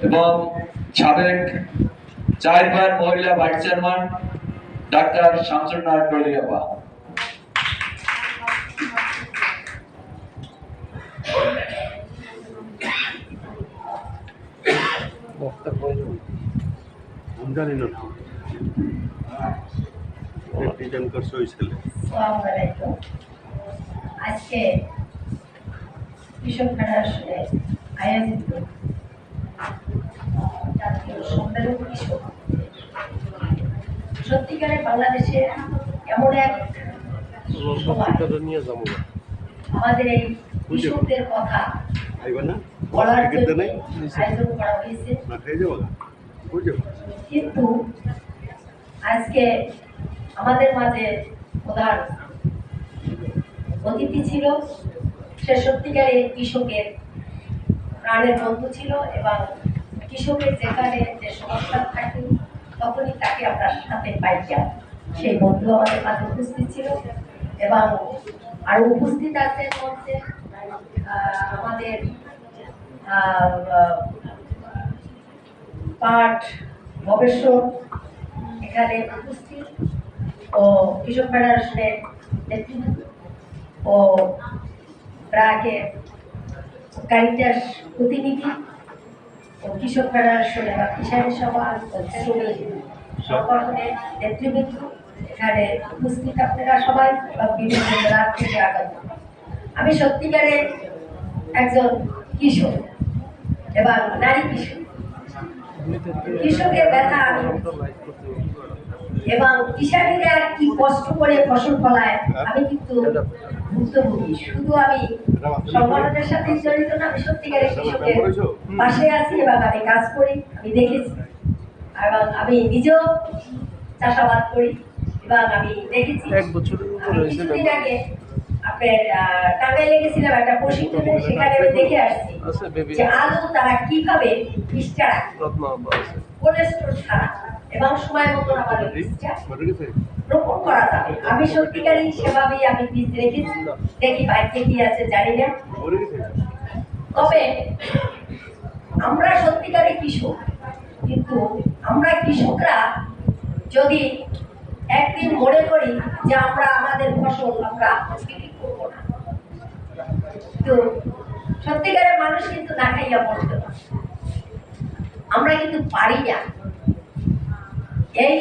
এবং সাবেক 4বার মহিলা vice chairman doctor Shamsun Nahar টলিয়াপা। আজকে কৃষক ফেডারেশনে আয়োজিত জাতীয় সম্মেলন কৃষক, সত্যিকারে বাংলাদেশে এমন এক আমাদের এই কৃষকদের কথা বলার জন্য আয়োজন করা হয়েছে। কিন্তু আজকে আমাদের মাঝে প্রধান অতিথি ছিল, সে সত্যিকারে কৃষকের প্রাণের বন্ধু ছিল এবং কৃষকের যেখানে যে সমস্যা থাকে তখনই তাকে আমরা সাথে পাইতাম। সেই বন্ধু আমাদের মাঝে উপস্থিত ছিল এবং আরো উপস্থিত আছেন মধ্যে আমাদের পাঠ গবেষক এখানে উপস্থিত ও কৃষক ফেডারেশনের নেতৃত্ব ও ব্র্যাকের কারিটাস প্রতিনিধি ও কৃষক ফেডারেশন এবং কিষাণ সভা ও শ্রমিক সংগঠনের নেতৃবৃন্দ এখানে উপস্থিত আপনারা সবাই এবং বিভিন্ন জেলা থেকে আগত। আমি সত্যিকারে একজন কৃষক এবং নারী কৃষক, কৃষকের ব্যথা এবং কৃষানীরা কি কষ্ট করে ফসল ফলায় আমি কিন্তু ভুক্তভোগী। শুধু আমি সংগঠনের সাথে জড়িত না, আমি সত্যিকারের কৃষকের পাশে আছি এবং আমি কাজ করি, আমি দেখেছি এবং আমি নিজেও চাষাবাদ করি এবং আমি দেখেছি। কিছুদিন আগে আপনার টাঙ্গাইলে গেছিলাম একটা প্রশিক্ষণে, সেখানে আমি দেখে আসছি যে আলু তারা কিভাবে বীজটা কোল্ড স্টোর ছাড়া এবং সময় মতন আমাদের বীজটা রোপণ করা যাবে। আমি সত্যিকারই সেভাবেই আমি বীজ রেখেছি, দেখি বাড়িতে কি আছে জানি না। তবে আমরা সত্যিকারই কৃষক, কিন্তু আমরা কৃষকরা যদি একদিন মনে করি যে আমরা আমাদের ফসল আমরা বিক্রি করবো না, তো সত্যিকারের মানুষ কিন্তু না খাইয়া পড়তে পারে। আমরা কিন্তু পারি না, এই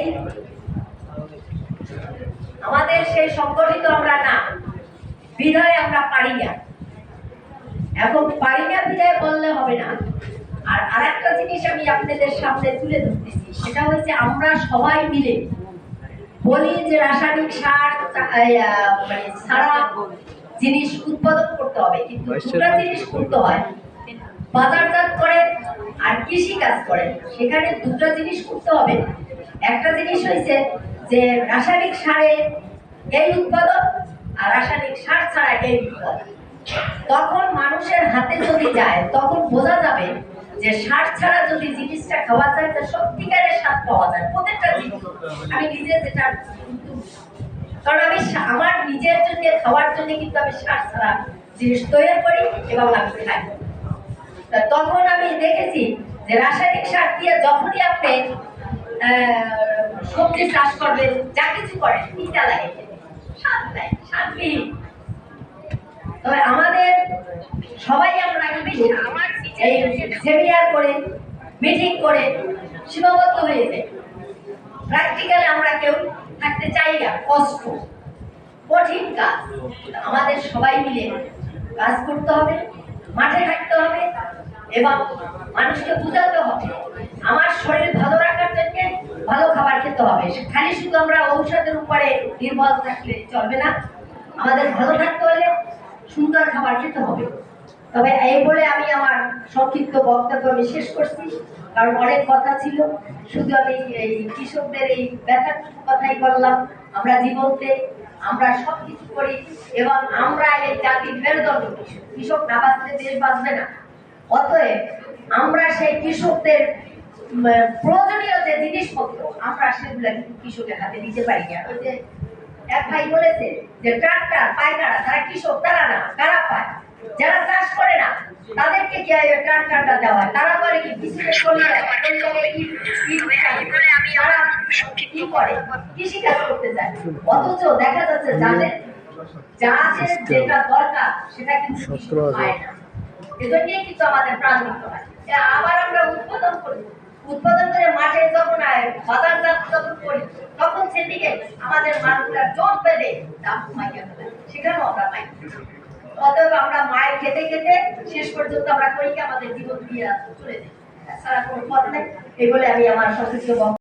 আমাদের সেই সংগঠিত আমরা না বিধায় আমরা পারি না। এখন পারি না বিধায় বললে হবে না। আর আরেকটা জিনিস আমি আপনাদের সামনে তুলে ধরতেছি, সেটা হচ্ছে আমরা সবাই মিলে বলি যে রাসায়নিক সার মানে সারা জিনিস উৎপাদন করতে হবে, কিন্তু দুটা জিনিস করতে হয়, বাজারজাত করে আর কৃষি কাজ করে, সেখানে দুটা জিনিস করতে হবে। একটা জিনিস হয়েছে যে রাসায়নিক সারে এই উৎপাদন আর রাসায়নিক সার ছাড়া এই উৎপাদন। তখন মানুষের হাতে যদি যায় তখন বোঝা যাবে যে সার ছাড়া যদি জিনিসটা খাওয়া যায় তো সত্যিকারের স্বাদ পাওয়া যায় প্রত্যেকটা জিনিস। আমি নিজে যেটা, কারণ আমি আমার নিজের জন্য খাওয়ার জন্য কিন্তু আমি সার ছাড়া জিনিস তৈরি করি এবং আমি খাই। তখন আমি দেখেছি যে রাসায়নিক সার দিয়ে যখনই আপনি সবজি চাষ করবেন, যা কিছু করেন, তিতা লাগে, স্বাদ নাই, স্বাদবিহীন। তবে আমাদের সবাই আমরা এই সেমিনার করে মিটিং করে সীমাবদ্ধ হয়ে যায়, প্র্যাকটিক্যালি আমরা কেউ থাকতে চাই না। কষ্ট, কঠিন কাজ, আমাদের সবাই মিলে কাজ করতে হবে, মাঠে থাকতে হবে এবং মানুষকে বুঝাতে হবে আমার শরীর ভালো রাখার জন্য ভালো খাবার খেতে হবে। খালি শুধু আমরা ঔষধের উপরে নির্ভর থাকলে চলবে না, আমাদের ভালো থাকতে হলে সুন্দর খাবার খেতে হবে। তবে এই বলে আমি আমার সংক্ষিপ্ত বক্তব্য আমি শেষ করছি, কারণ অনেক কথা ছিল। শুধু আমি এই কৃষকদের এই ব্যথার কথাই বললাম। আমরা জীবনতে আমরা সবকিছু করি এবং আমরা এই জাতির মেরুদণ্ড কৃষক। কৃষক না বাঁচলে দেশ বাঁচবে না। অতএব আমরা সেই কৃষকদের প্রয়োজনীয় যে জিনিসপত্র আমরা সেগুলো কিন্তু কৃষকের হাতে দিতে পারি না। এক ভাই বলেছে যে ট্রাক্টর পায় কারা, তারা কৃষক, তারা না, কারা পায়? যারা চাষ করে না তাদেরকে কি ট্রাক্টরটা দেওয়া হয়? তারা করে কি বিস্কুট করলে তারা কি করে কৃষি কাজ করতে যায়, অথচ দেখা যাচ্ছে যাদের যা আছে যেটা দরকার সেটা কিন্তু কৃষক পায় না। এজন্যই কিন্তু আমাদের প্রাণ দিতে হয়। আবার আমরা উৎপাদন করি, উৎপাদন করে মাঠে যখন বাজারজাত যখন করি তখন সেদিকে আমাদের মালগুলা জোর বেঁধে দাম কমাইয়া ফেলে, সেখানেও আমরা পাই। অতএব আমরা মায়ের খেতে খেতে শেষ পর্যন্ত আমরা করি কি আমাদের জীবন দিয়ে চলে যাই, এছাড়া কোনো পথ নেই। এই বলে আমি আমার সংক্ষিপ্ত